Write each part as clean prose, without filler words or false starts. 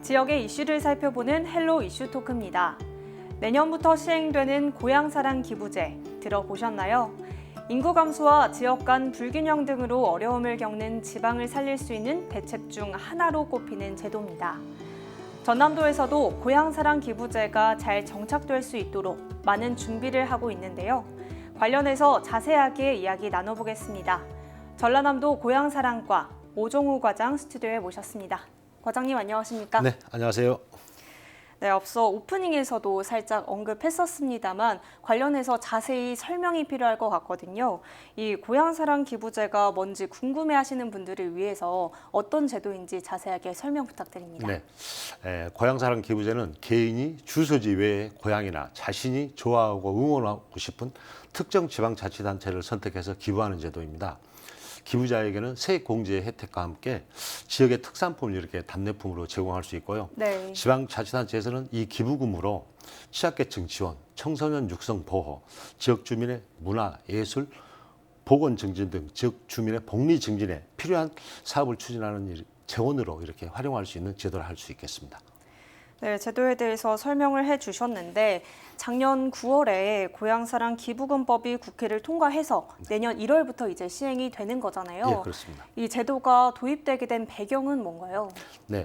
지역의 이슈를 살펴보는 헬로 이슈 토크입니다. 내년부터 시행되는 고향사랑 기부제 들어보셨나요? 인구 감소와 지역 간 불균형 등으로 어려움을 겪는 지방을 살릴 수 있는 대책 중 하나로 꼽히는 제도입니다. 전남도에서도 고향사랑 기부제가 잘 정착될 수 있도록 많은 준비를 하고 있는데요. 관련해서 자세하게 이야기 나눠보겠습니다. 전라남도 고향사랑과 오종우 과장 스튜디오에 모셨습니다. 과장님 안녕하십니까? 네, 안녕하세요. 네, 앞서 오프닝에서도 살짝 언급했었습니다만 관련해서 자세히 설명이 필요할 것 같거든요. 이 고향사랑 기부제가 뭔지 궁금해하시는 분들을 위해서 어떤 제도인지 자세하게 설명 부탁드립니다. 네, 고향사랑 기부제는 개인이 주소지 외에 고향이나 자신이 좋아하고 응원하고 싶은 특정 지방자치단체를 선택해서 기부하는 제도입니다. 기부자에게는 세액공제의 혜택과 함께 지역의 특산품을 이렇게 답례품으로 제공할 수 있고요. 네. 지방자치단체에서는 이 기부금으로 취약계층 지원, 청소년 육성 보호, 지역 주민의 문화, 예술, 보건 증진 등 지역 주민의 복리 증진에 필요한 사업을 추진하는 재원으로 이렇게 활용할 수 있는 제도를 할 수 있겠습니다. 네, 제도에 대해서 설명을 해주셨는데 작년 9월에 고향사랑 기부금법이 국회를 통과해서 내년 1월부터 이제 시행이 되는 거잖아요. 예, 그렇습니다. 이 제도가 도입되게 된 배경은 뭔가요? 네,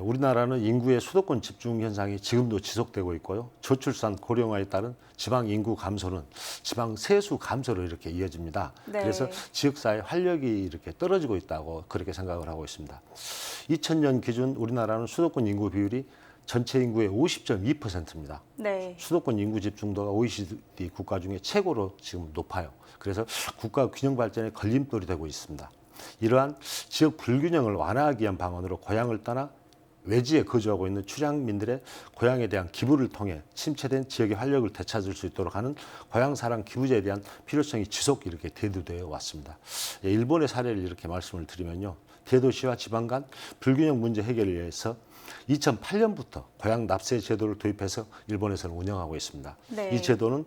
우리나라는 인구의 수도권 집중 현상이 지금도 지속되고 있고요. 저출산 고령화에 따른 지방 인구 감소는 지방 세수 감소로 이렇게 이어집니다. 네. 그래서 지역사회 활력이 이렇게 떨어지고 있다고 그렇게 생각을 하고 있습니다. 2000년 기준 우리나라는 수도권 인구 비율이 전체 인구의 50.2%입니다. 네. 수도권 인구 집중도가 OECD 국가 중에 최고로 지금 높아요. 그래서 국가 균형 발전에 걸림돌이 되고 있습니다. 이러한 지역 불균형을 완화하기 위한 방안으로 고향을 떠나 외지에 거주하고 있는 출향민들의 고향에 대한 기부를 통해 침체된 지역의 활력을 되찾을 수 있도록 하는 고향사랑 기부제에 대한 필요성이 지속 이렇게 대두되어 왔습니다. 일본의 사례를 이렇게 말씀을 드리면요. 대도시와 지방 간 불균형 문제 해결을 위해서 2008년부터 고향 납세 제도를 도입해서 일본에서는 운영하고 있습니다. 네. 이 제도는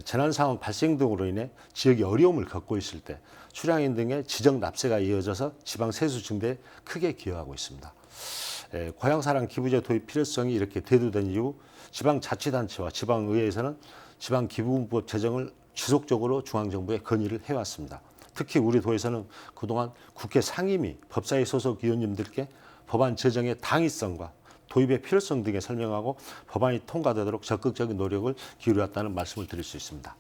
재난 상황 발생 등으로 인해 지역이 어려움을 겪고 있을 때 출향인 등의 지정 납세가 이어져서 지방 세수 증대에 크게 기여하고 있습니다. 고향사랑 기부제 도입 필요성이 이렇게 대두된 이후 지방자치단체와 지방의회에서는 지방기부금법 제정을 지속적으로 중앙정부에 건의를 해왔습니다. 특히 우리 도에서는 그동안 국회 상임위, 법사위 소속 의원님들께 법안 제정의 당위성과 도입의 필요성 등에 설명하고 법안이 통과되도록 적극적인 노력을 기울였다는 말씀을 드릴 수 있습니다.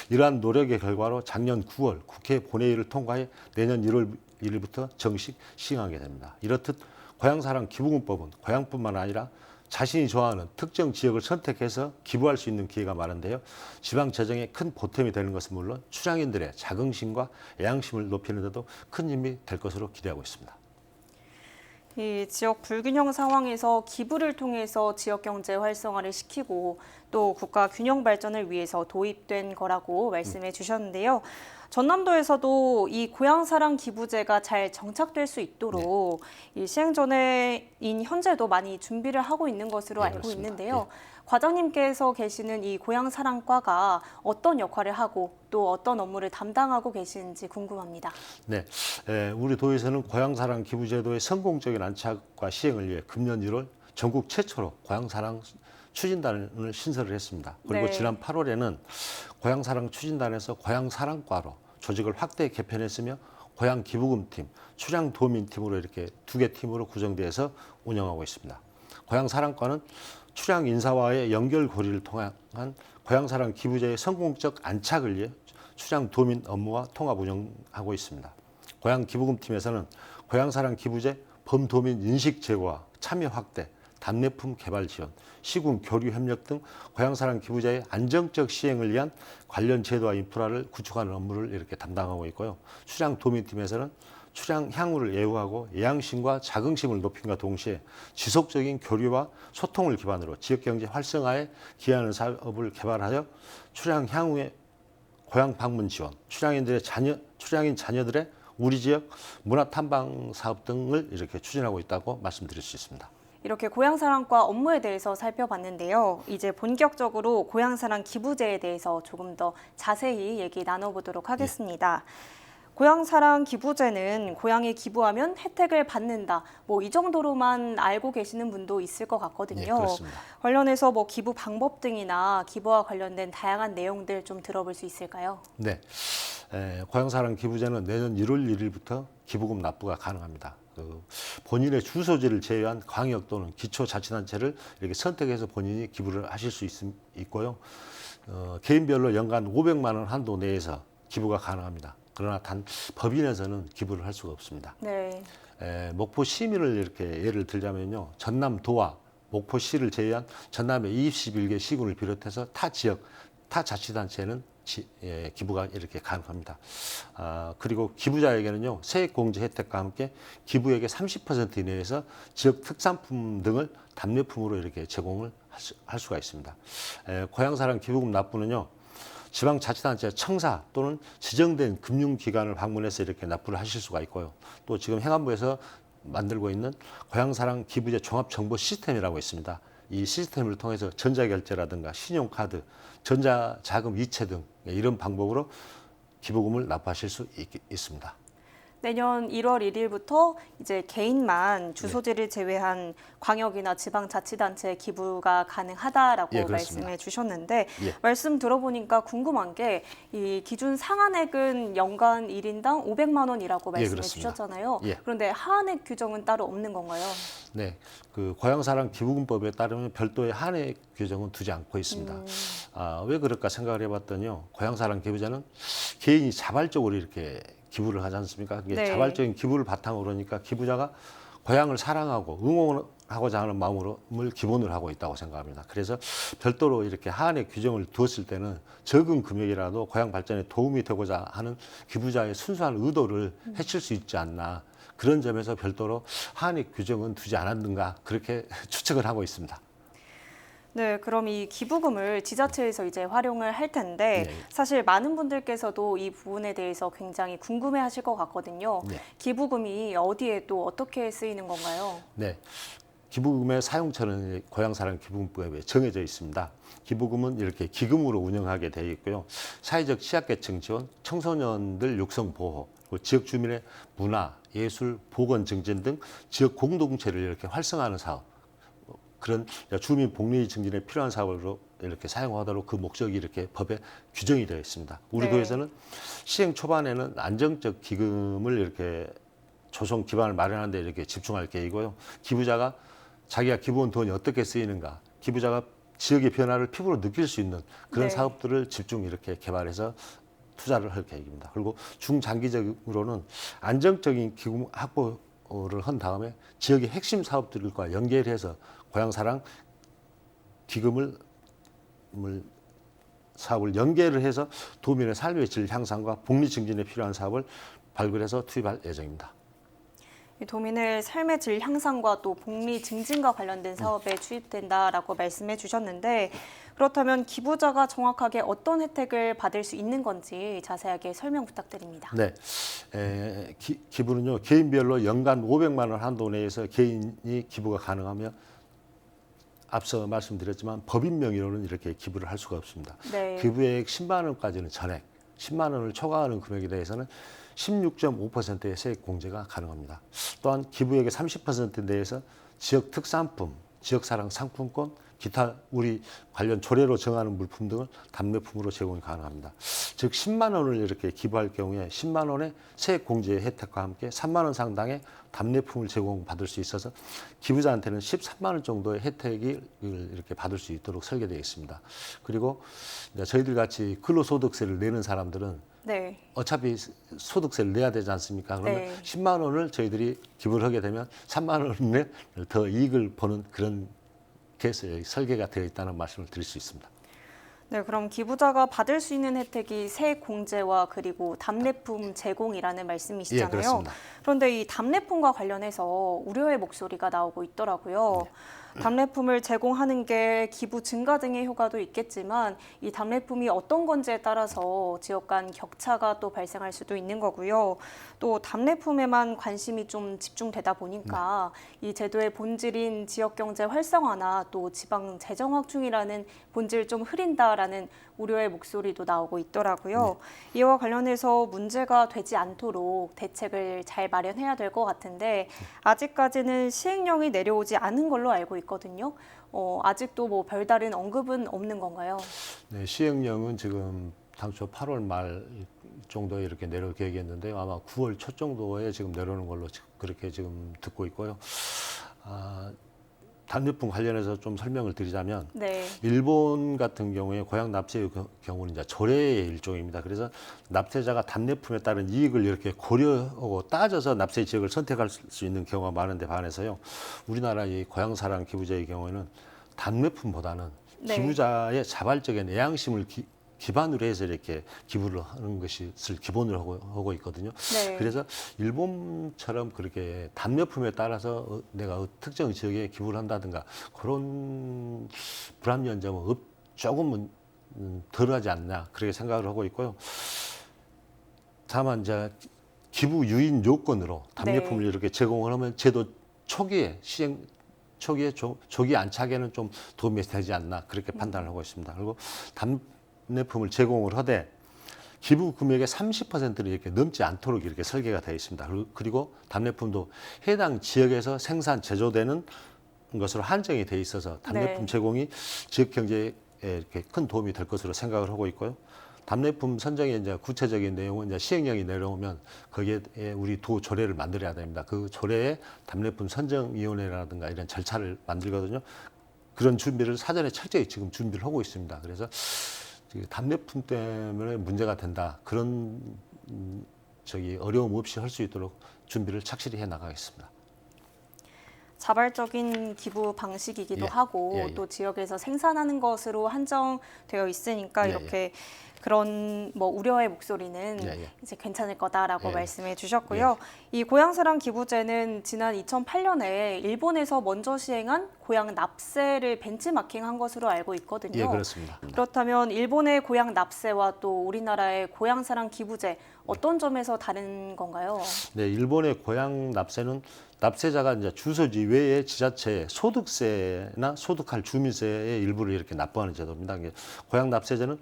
이러한 노력의 결과로 작년 9월 국회 본회의를 통과해 내년 1월 1일부터 정식 시행하게 됩니다. 이렇듯 고향사랑 기부금법은 고향뿐만 아니라 자신이 좋아하는 특정 지역을 선택해서 기부할 수 있는 기회가 많은데요. 지방 재정에 큰 보탬이 되는 것은 물론 출향인들의 자긍심과 애향심을 높이는 데도 큰 힘이 될 것으로 기대하고 있습니다. 이 지역 불균형 상황에서 기부를 통해서 지역 경제 활성화를 시키고 또 국가 균형 발전을 위해서 도입된 거라고 말씀해 주셨는데요. 전남도에서도 이 고향사랑 기부제가 잘 정착될 수 있도록 이 시행 전에인 현재도 많이 준비를 하고 있는 것으로 알고 그렇습니다. 있는데요. 과장님께서 계시는 이 고향사랑과가 어떤 역할을 하고 또 어떤 업무를 담당하고 계시는지 궁금합니다. 네, 우리 도에서는 고향사랑 기부제도의 성공적인 안착과 시행을 위해 금년 1월 전국 최초로 고향사랑 추진단을 신설을 했습니다. 그리고 네. 지난 8월에는 고향사랑 추진단에서 고향사랑과로 조직을 확대 개편했으며 고향기부금팀, 출향도민팀으로 이렇게 2개 팀으로 구성돼서 운영하고 있습니다. 고향사랑과는 출향 인사와의 연결고리를 통한 고향사랑 기부제의 성공적 안착을 위해 출향도민 업무와 통합 운영하고 있습니다. 고향기부금팀에서는 고향사랑 기부제 범도민 인식 제고와 참여 확대, 답례품 개발 지원, 시군 교류 협력 등 고향사랑 기부제의 안정적 시행을 위한 관련 제도와 인프라를 구축하는 업무를 이렇게 담당하고 있고요. 출향도민팀에서는 출향 향후를 예우하고 애향심과 자긍심을 높임과 동시에 지속적인 교류와 소통을 기반으로 지역경제 활성화에 기여하는 사업을 개발하여 출향 향후의 고향 방문 지원, 출향인 자녀들의 우리 지역 문화 탐방 사업 등을 이렇게 추진하고 있다고 말씀드릴 수 있습니다. 이렇게 고향사랑과 업무에 대해서 살펴봤는데요. 이제 본격적으로 고향사랑 기부제에 대해서 조금 더 자세히 얘기 나눠보도록 하겠습니다. 고향사랑 기부제는 고향에 기부하면 혜택을 받는다. 뭐 이 정도로만 알고 계시는 분도 있을 것 같거든요. 예, 그렇습니다. 관련해서 뭐 기부 방법 등이나 기부와 관련된 다양한 내용들 좀 들어볼 수 있을까요? 네, 고향사랑 기부제는 내년 1월 1일부터 기부금 납부가 가능합니다. 본인의 주소지를 제외한 광역 또는 기초자치단체를 이렇게 선택해서 본인이 기부를 하실 수 있고요. 개인별로 연간 500만 원 한도 내에서 기부가 가능합니다. 그러나 단 법인에서는 기부를 할 수가 없습니다. 네. 목포 시민을 이렇게 예를 들자면요, 전남도와 목포시를 제외한 전남의 21개 시군을 비롯해서 타 지역, 타 자치단체는 기부가 이렇게 가능합니다. 그리고 기부자에게는요, 세액공제 혜택과 함께 기부액의 30% 이내에서 지역 특산품 등을 답례품으로 이렇게 제공을 할 수가 있습니다. 고향사랑 기부금 납부는요, 지방자치단체 청사 또는 지정된 금융기관을 방문해서 이렇게 납부를 하실 수가 있고요. 또 지금 행안부에서 만들고 있는 고향사랑 기부제 종합정보 시스템이라고 있습니다. 이 시스템을 통해서 전자결제라든가 신용카드, 전자자금 이체 등 이런 방법으로 기부금을 납부하실 수 있습니다. 내년 1월 1일부터 이제 개인만 주소지를 제외한 광역이나 지방자치단체 기부가 가능하다라고 예, 그렇습니다. 말씀해 주셨는데 예. 말씀 들어보니까 궁금한 게 이 기준 상한액은 연간 1인당 500만 원이라고 예, 말씀해 그렇습니다. 주셨잖아요. 예. 그런데 하한액 규정은 따로 없는 건가요? 네, 그 고향사랑 기부금법에 따르면 별도의 한액 규정은 두지 않고 있습니다. 왜 그럴까 생각을 해봤더니요, 고향사랑 기부자는 개인이 자발적으로 이렇게 기부를 하지 않습니까? 그게 네. 자발적인 기부를 바탕으로 하니까 기부자가 고향을 사랑하고 응원하고자 하는 마음을 기본으로 하고 있다고 생각합니다. 그래서 별도로 이렇게 하한의 규정을 두었을 때는 적은 금액이라도 고향 발전에 도움이 되고자 하는 기부자의 순수한 의도를 해칠 수 있지 않나. 그런 점에서 별도로 하한의 규정은 두지 않았는가 그렇게 추측을 하고 있습니다. 네, 그럼 이 기부금을 지자체에서 이제 활용을 할 텐데 네. 사실 많은 분들께서도 이 부분에 대해서 굉장히 궁금해하실 것 같거든요. 네. 기부금이 어디에 또 어떻게 쓰이는 건가요? 네, 기부금의 사용처는 고향사랑 기부금법에 정해져 있습니다. 기부금은 이렇게 기금으로 운영하게 되어 있고요. 사회적 취약계층 지원, 청소년들 육성 보호, 그리고 지역 주민의 문화, 예술, 보건 증진 등 지역 공동체를 이렇게 활성화하는 사업, 그런 주민 복리 증진에 필요한 사업으로 이렇게 사용하도록 그 목적이 이렇게 법에 규정이 되어 있습니다. 우리 네. 도에서는 시행 초반에는 안정적 기금을 이렇게 조성 기반을 마련하는 데 이렇게 집중할 계획이고요. 기부자가 자기가 기부한 돈이 어떻게 쓰이는가, 기부자가 지역의 변화를 피부로 느낄 수 있는 그런 네. 사업들을 집중 이렇게 개발해서 투자를 할 계획입니다. 그리고 중장기적으로는 안정적인 기금 확보를 한 다음에 지역의 핵심 사업들과 연결해서 고향사랑 기금을 사업을 연계를 해서 도민의 삶의 질 향상과 복리 증진에 필요한 사업을 발굴해서 투입할 예정입니다. 이 도민의 삶의 질 향상과 또 복리 증진과 관련된 사업에 투입된다라고 말씀해 주셨는데 그렇다면 기부자가 정확하게 어떤 혜택을 받을 수 있는 건지 자세하게 설명 부탁드립니다. 네, 기부는요 개인별로 연간 500만 원 한도 내에서 개인이 기부가 가능하며 앞서 말씀드렸지만 법인 명의로는 이렇게 기부를 할 수가 없습니다. 네. 기부액 10만 원까지는 전액, 10만 원을 초과하는 금액에 대해서는 16.5%의 세액 공제가 가능합니다. 또한 기부액의 30% 내에서 지역 특산품, 지역사랑 상품권, 기타 우리 관련 조례로 정하는 물품 등을 답례품으로 제공이 가능합니다. 즉 10만 원을 이렇게 기부할 경우에 10만 원의 세액 공제 혜택과 함께 3만 원 상당의 답례품을 제공받을 수 있어서 기부자한테는 13만 원 정도의 혜택을 이렇게 받을 수 있도록 설계되어 있습니다. 그리고 저희들 같이 근로소득세를 내는 사람들은 네. 어차피 소득세를 내야 되지 않습니까? 그러면 네. 10만 원을 저희들이 기부를 하게 되면 3만 원을 더 이익을 보는 그런 그래서 설계가 되어 있다는 말씀을 드릴 수 있습니다. 네, 그럼 기부자가 받을 수 있는 혜택이 세액 공제와 그리고 답례품 제공이라는 말씀이시잖아요. 예, 그렇습니다. 그런데 이 답례품과 관련해서 우려의 목소리가 나오고 있더라고요. 답례품을 제공하는 게 기부 증가 등의 효과도 있겠지만 이 답례품이 어떤 건지에 따라서 지역 간 격차가 또 발생할 수도 있는 거고요. 또 답례품에만 관심이 좀 집중되다 보니까 이 제도의 본질인 지역 경제 활성화나 또 지방 재정 확충이라는 본질을 좀 흐린다라는 않을까라는 우려의 목소리도 나오고 있더라고요. 이와 관련해서 문제가 되지 않도록 대책을 잘 마련해야 될 것 같은데 아직까지는 시행령이 내려오지 않은 걸로 알고 있거든요. 아직도 뭐 별다른 언급은 없는 건가요? 네, 시행령은 지금 당초 8월 말 정도에 이렇게 내려올 계획이었는데요. 아마 9월 초 정도에 지금 내려오는 걸로 그렇게 지금 듣고 있고요. 단일품 관련해서 좀 설명을 드리자면 네. 일본 같은 경우에 고향 납세의 경우는 이제 조례의 일종입니다. 그래서 납세자가 답례품에 따른 이익을 이렇게 고려하고 따져서 납세 지역을 선택할 수 있는 경우가 많은데 반해서요. 우리나라 이 고향사랑 기부제의 경우에는 답례품보다는 네. 기부자의 자발적인 애양심을 기반으로 해서 이렇게 기부를 하는 것을 기본으로 하고 있거든요. 네. 그래서 일본처럼 그렇게 답례품에 따라서 내가 특정 지역에 기부를 한다든가 그런 불합리한 점은 조금은 덜하지 않나 그렇게 생각을 하고 있고요. 다만 이제 기부 유인 요건으로 답례품을 네. 이렇게 제공을 하면 제도 초기에 시행 초기에 조기 안착에는 좀 도움이 되지 않나 그렇게 판단을 하고 있습니다. 그리고 답례품을 제공을 하되 기부 금액의 30%를 이렇게 넘지 않도록 이렇게 설계가 되어 있습니다. 그리고 답례품도 해당 지역에서 생산 제조되는 것으로 한정이 돼 있어서 답례품 네. 제공이 지역 경제에 이렇게 큰 도움이 될 것으로 생각을 하고 있고요. 답례품 선정의 이제 구체적인 내용은 이제 시행령이 내려오면 거기에 우리 도 조례를 만들어야 됩니다. 그 조례에 답례품 선정위원회라든가 이런 절차를 만들거든요. 그런 준비를 사전에 철저히 지금 준비를 하고 있습니다. 그래서 답례품 때문에 문제가 된다 그런 어려움 없이 할 수 있도록 준비를 착실히 해 나가겠습니다. 자발적인 기부 방식이기도 예. 하고 예, 예. 또 지역에서 생산하는 것으로 한정되어 있으니까 예, 이렇게 그런 뭐 우려의 목소리는 예, 예. 이제 괜찮을 거다라고 예. 말씀해 주셨고요. 이 고향사랑 기부제는 지난 2008년에 일본에서 먼저 시행한 고향 납세를 벤치마킹한 것으로 알고 있거든요. 예, 그렇습니다. 그렇다면 일본의 고향 납세와 또 우리나라의 고향사랑 기부제 어떤 점에서 다른 건가요? 네, 일본의 고향 납세는 납세자가 이제 주소지 외에 지자체에 소득세나 소득할 주민세의 일부를 이렇게 납부하는 제도입니다. 고향 납세제는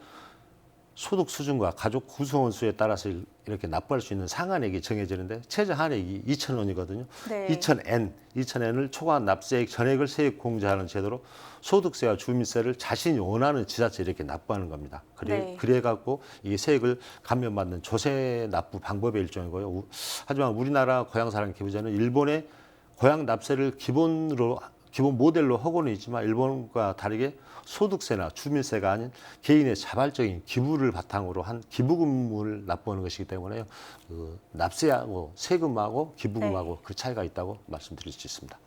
소득 수준과 가족 구성원 수에 따라서 이렇게 납부할 수 있는 상한액이 정해지는데 최저 한액이 2,000원이거든요. 네. 2,000엔을 초과한 납세액 전액을 세액 공제하는 제도로 소득세와 주민세를 자신이 원하는 지자체에 이렇게 납부하는 겁니다. 네. 그래갖고 이 세액을 감면받는 조세 납부 방법의 일종이고요. 하지만 우리나라 고향사랑 기부제는 일본의 고향 납세를 기본 모델로 하고는 있지만 일본과 다르게 소득세나 주민세가 아닌 개인의 자발적인 기부를 바탕으로 한 기부금을 납부하는 것이기 때문에요. 그 납세하고 세금하고 기부금하고 그 차이가 있다고 말씀드릴 수 있습니다.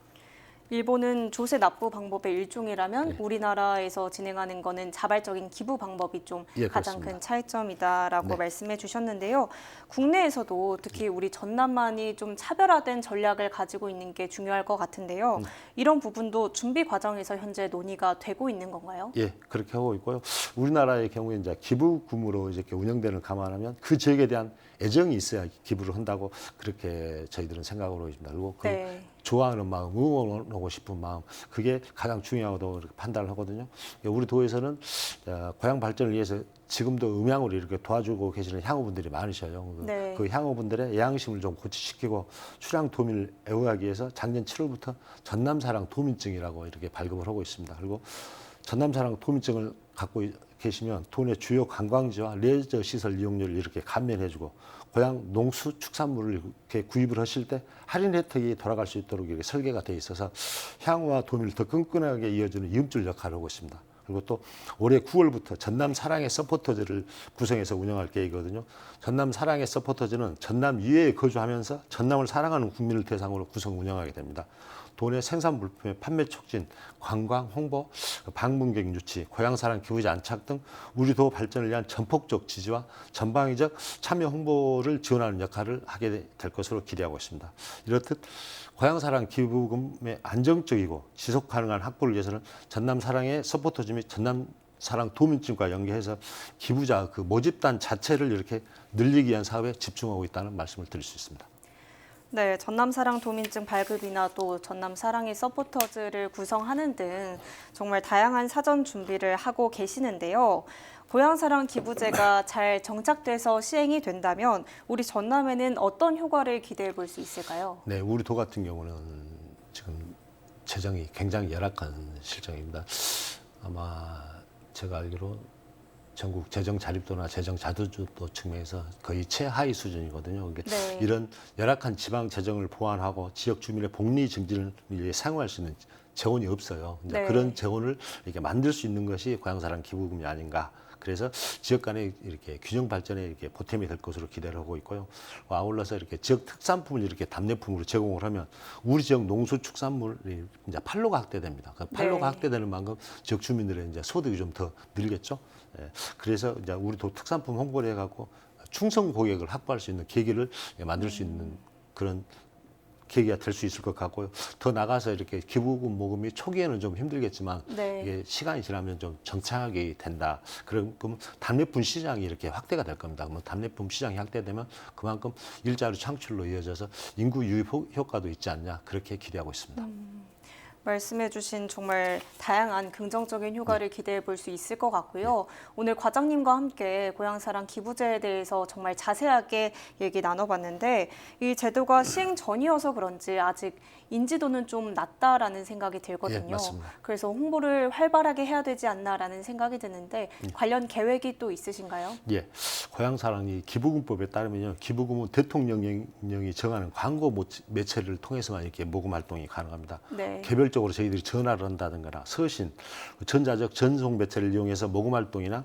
일본은 조세 납부 방법의 일종이라면 우리나라에서 진행하는 거는 자발적인 기부 방법이 좀 예, 가장 그렇습니다. 큰 차이점이다라고 네. 말씀해 주셨는데요. 국내에서도 특히 우리 전남만이 좀 차별화된 전략을 가지고 있는 게 중요할 것 같은데요. 이런 부분도 준비 과정에서 현재 논의가 되고 있는 건가요? 예, 그렇게 하고 있고요. 우리나라의 경우에 이제 기부금으로 이렇게 운영되는 감안하면 그 지역에 대한 애정이 있어야 기부를 한다고 그렇게 저희들은 생각으로 있습니다. 그리고 그 네. 좋아하는 마음, 응원하고 싶은 마음, 그게 가장 중요하다고 이렇게 판단을 하거든요. 우리 도에서는 고향 발전을 위해서 지금도 음향으로 이렇게 도와주고 계시는 향후분들이 많으셔요. 네. 그 향후분들의 애양심을 좀 고취시키고 출향 도민을 애호하기 위해서 작년 7월부터 전남사랑 도민증이라고 이렇게 발급을 하고 있습니다. 그리고 전남사랑 도민증을 갖고 계시면 도내 주요 관광지와 레저 시설 이용료를 이렇게 감면해주고 고향 농수축산물을 이렇게 구입을 하실 때 할인 혜택이 돌아갈 수 있도록 이렇게 설계가 돼 있어서 향후와 도민을 더 끈끈하게 이어주는 이음줄 역할을 하고 있습니다. 그리고 또 올해 9월부터 전남 사랑의 서포터즈를 구성해서 운영할 계획이거든요. 전남 사랑의 서포터즈는 전남 이외에 거주하면서 전남을 사랑하는 국민을 대상으로 구성 운영하게 됩니다. 도내 생산 물품의 판매 촉진, 관광 홍보, 방문객 유치, 고향사랑 기부제 안착 등 우리 도 발전을 위한 전폭적 지지와 전방위적 참여 홍보를 지원하는 역할을 하게 될 것으로 기대하고 있습니다. 이렇듯 고향사랑 기부금의 안정적이고 지속 가능한 확보를 위해서는 전남사랑의 서포터즈 및 전남사랑 도민증과 연계해서 기부자 그 모집단 자체를 이렇게 늘리기 위한 사업에 집중하고 있다는 말씀을 드릴 수 있습니다. 네, 전남사랑 도민증 발급이나 또 전남사랑의 서포터즈를 구성하는 등 정말 다양한 사전 준비를 하고 계시는데요. 고향사랑 기부제가 잘 정착돼서 시행이 된다면 우리 전남에는 어떤 효과를 기대해 볼 수 있을까요? 네, 우리 도 같은 경우는 지금 재정이 굉장히 열악한 실정입니다. 아마 제가 알기로 전국 재정 자립도나 재정 자주도 측면에서 거의 최하위 수준이거든요. 그러니까 네. 이런 열악한 지방 재정을 보완하고 지역 주민의 복리 증진을 위해 사용할 수 있는 재원이 없어요. 이제 네. 그런 재원을 이렇게 만들 수 있는 것이 고향사랑 기부금이 아닌가. 그래서 지역 간의 이렇게 균형 발전에 이렇게 보탬이 될 것으로 기대를 하고 있고요. 아울러서 이렇게 지역 특산품을 이렇게 답례품으로 제공을 하면 우리 지역 농수축산물이 이제 판로가 확대됩니다. 그 판로가 네. 확대되는 만큼 지역 주민들의 이제 소득이 좀 더 늘겠죠. 예, 그래서 이제 우리도 특산품 홍보를 해갖고 충성 고객을 확보할 수 있는 계기를 만들 수 있는 그런 계기가 될 수 있을 것 같고요. 더 나가서 이렇게 기부금 모금이 초기에는 좀 힘들겠지만 네. 이게 시간이 지나면 좀 정착이 된다. 그럼 답례품 시장이 이렇게 확대가 될 겁니다. 그러면 답례품 시장이 확대되면 그만큼 일자리 창출로 이어져서 인구 유입 효과도 있지 않냐 그렇게 기대하고 있습니다. 말씀해주신 정말 다양한 긍정적인 효과를 기대해 볼 수 있을 것 같고요. 오늘 과장님과 함께 고향사랑 기부제에 대해서 정말 자세하게 얘기 나눠봤는데 이 제도가 시행 전이어서 그런지 아직 인지도는 좀 낮다라는 생각이 들거든요. 예, 맞습니다. 그래서 홍보를 활발하게 해야 되지 않나라는 생각이 드는데 관련 계획이 또 있으신가요? 예, 고향사랑이 기부금법에 따르면요, 기부금은 대통령령이 정하는 광고 매체를 통해서만 이렇게 모금 활동이 가능합니다. 네. 개별적으로 저희들이 전화를 한다든가 서신, 전자적 전송 매체를 이용해서 모금 활동이나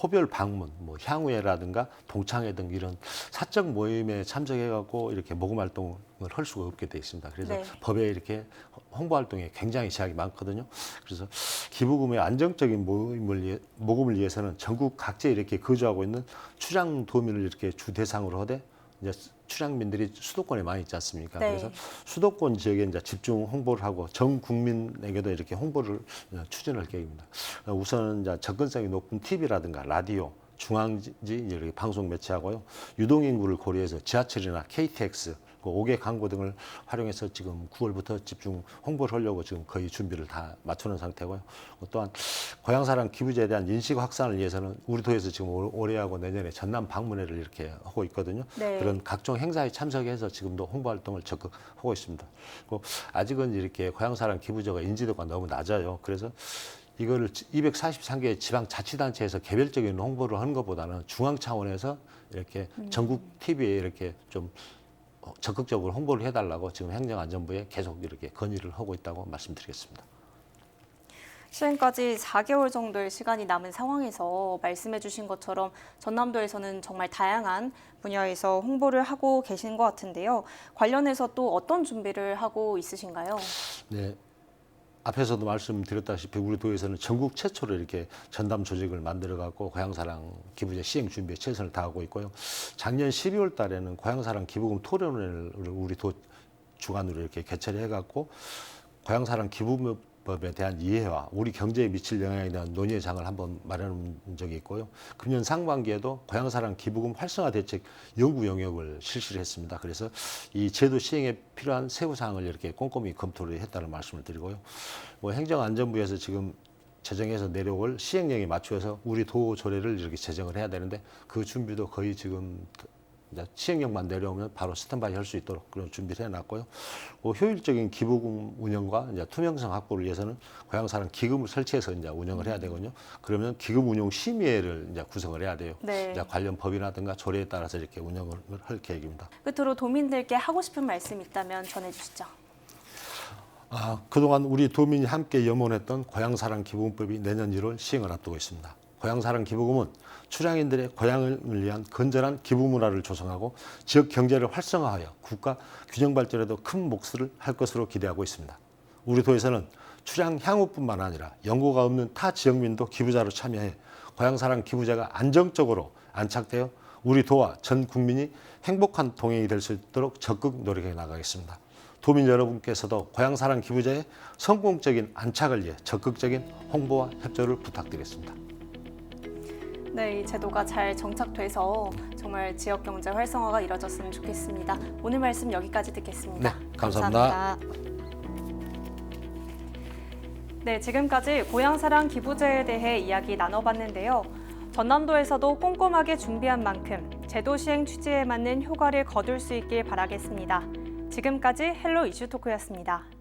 호별 방문, 뭐 향후회라든가 동창회 등 이런 사적 모임에 참석해갖고 이렇게 모금 활동을 할 수가 없게 돼 있습니다. 그래서 네. 법에 이렇게 홍보 활동에 굉장히 제약이 많거든요. 그래서 기부금의 안정적인 모금을 위해서는 전국 각지에 이렇게 거주하고 있는 출향 도민을 이렇게 주 대상으로 하되 이제 출향민들이 수도권에 많이 있지 않습니까? 네. 그래서 수도권 지역에 이제 집중 홍보를 하고 전 국민에게도 이렇게 홍보를 추진할 계획입니다. 우선은 이제 접근성이 높은 TV라든가 라디오, 중앙지 이렇게 방송 매체하고요. 유동인구를 고려해서 지하철이나 KTX, 5개 광고 등을 활용해서 지금 9월부터 집중 홍보를 하려고 지금 거의 준비를 다 맞추는 상태고요. 또한 고향사랑 기부제에 대한 인식 확산을 위해서는 우리 도에서 지금 올해하고 내년에 전남 방문회를 이렇게 하고 있거든요. 네. 그런 각종 행사에 참석해서 지금도 홍보 활동을 적극 하고 있습니다. 그리고 아직은 이렇게 고향사랑 기부제가 인지도가 너무 낮아요. 그래서 이거를 243개 지방자치단체에서 개별적인 홍보를 하는 것보다는 중앙 차원에서 이렇게 전국 TV에 이렇게 좀 적극적으로 홍보를 해달라고 지금 행정안전부에 계속 이렇게 건의를 하고 있다고 말씀드리겠습니다. 시행까지 4개월 정도의 시간이 남은 상황에서 말씀해주신 것처럼 전남도에서는 정말 다양한 분야에서 홍보를 하고 계신 것 같은데요. 관련해서 또 어떤 준비를 하고 있으신가요? 네. 앞에서도 말씀드렸다시피 우리 도에서는 전국 최초로 이렇게 전담 조직을 만들어갖고 고향사랑 기부제 시행 준비에 최선을 다하고 있고요. 작년 12월 달에는 고향사랑 기부금 토론회를 우리 도 주관으로 이렇게 개최를 해갖고 고향사랑 기부법에 대한 이해와 우리 경제에 미칠 영향에 대한 논의의 장을 한번 마련한 적이 있고요. 금년 상반기에도 고향사랑 기부금 활성화 대책 연구 영역을 실시를 했습니다. 그래서 이 제도 시행에 필요한 세부 사항을 이렇게 꼼꼼히 검토를 했다는 말씀을 드리고요. 뭐 행정안전부에서 지금 제정해서 내려올 시행령에 맞추어서 우리 도 조례를 이렇게 제정을 해야 되는데 그 준비도 거의 지금 이제 시행령만 내려오면 바로 스탠바이 할 수 있도록 그런 준비를 해놨고요. 효율적인 기부금 운영과 이제 투명성 확보를 위해서는 고향사랑 기금을 설치해서 이제 운영을 해야 되거든요. 그러면 기금 운용 심의회를 이제 구성을 해야 돼요. 네. 이제 관련 법이라든가 조례에 따라서 이렇게 운영을 할 계획입니다. 끝으로 도민들께 하고 싶은 말씀 있다면 전해주시죠. 그동안 우리 도민이 함께 염원했던 고향사랑 기부금법이 내년 1월 시행을 앞두고 있습니다. 고향사랑 기부금은 출향인들의 고향을 위한 건전한 기부 문화를 조성하고 지역 경제를 활성화하여 국가 균형 발전에도 큰 몫을 할 것으로 기대하고 있습니다. 우리 도에서는 출향 향후뿐만 아니라 연고가 없는 타 지역민도 기부자로 참여해 고향사랑 기부제가 안정적으로 안착되어 우리 도와 전 국민이 행복한 동행이 될 수 있도록 적극 노력해 나가겠습니다. 도민 여러분께서도 고향사랑 기부제의 성공적인 안착을 위해 적극적인 홍보와 협조를 부탁드리겠습니다. 네, 이 제도가 잘 정착돼서 정말 지역 경제 활성화가 이뤄졌으면 좋겠습니다. 오늘 말씀 여기까지 듣겠습니다. 네, 감사합니다. 네, 지금까지 고향사랑 기부제에 대해 이야기 나눠봤는데요. 전남도에서도 꼼꼼하게 준비한 만큼 제도 시행 취지에 맞는 효과를 거둘 수 있길 바라겠습니다. 지금까지 헬로 이슈토크였습니다.